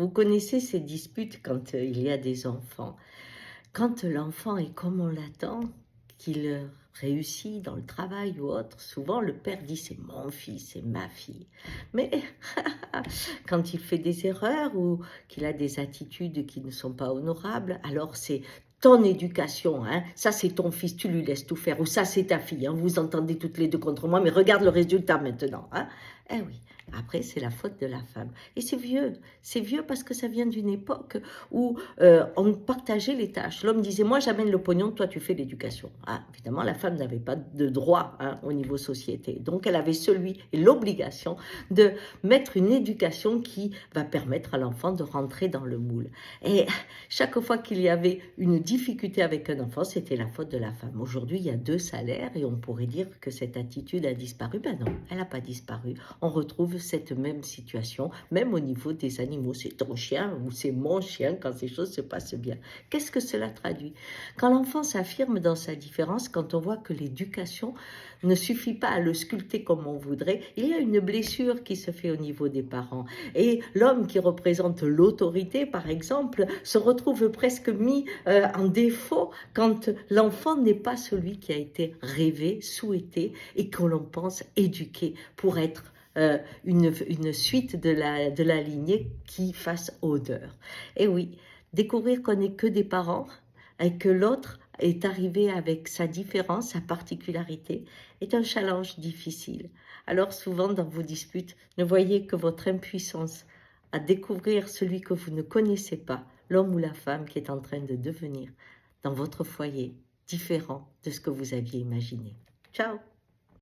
Vous connaissez ces disputes quand il y a des enfants. Quand l'enfant est comme on l'attend, qu'il réussit dans le travail ou autre, souvent le père dit c'est mon fils, c'est ma fille. Mais quand il fait des erreurs ou qu'il a des attitudes qui ne sont pas honorables, alors c'est ton éducation, hein. Ça c'est ton fils, tu lui laisses tout faire, ou ça c'est ta fille, hein. Vous entendez toutes les deux contre moi, mais regarde le résultat maintenant, hein. Eh oui, après c'est la faute de la femme. Et c'est vieux parce que ça vient d'une époque où on partageait les tâches. L'homme disait, moi j'amène le pognon, toi tu fais l'éducation. Ah, évidemment, la femme n'avait pas de droit, hein, au niveau société. Donc elle avait celui et l'obligation de mettre une éducation qui va permettre à l'enfant de rentrer dans le moule. Et chaque fois qu'il y avait une difficulté avec un enfant, c'était la faute de la femme. Aujourd'hui, il y a 2 salaires et on pourrait dire que cette attitude a disparu. Ben non, elle n'a pas disparu. On retrouve cette même situation, même au niveau des animaux. C'est ton chien ou c'est mon chien quand ces choses se passent bien. Qu'est-ce que cela traduit? Quand l'enfant s'affirme dans sa différence, quand on voit que l'éducation ne suffit pas à le sculpter comme on voudrait, il y a une blessure qui se fait au niveau des parents. Et l'homme qui représente l'autorité, par exemple, se retrouve presque mis en défaut quand l'enfant n'est pas celui qui a été rêvé, souhaité et que l'on pense éduqué pour être une suite de la lignée qui fasse odeur. Et oui, découvrir qu'on n'est que des parents et que l'autre est arrivé avec sa différence, sa particularité, est un challenge difficile. Alors souvent dans vos disputes, ne voyez que votre impuissance à découvrir celui que vous ne connaissez pas, l'homme ou la femme qui est en train de devenir dans votre foyer différent de ce que vous aviez imaginé. Ciao!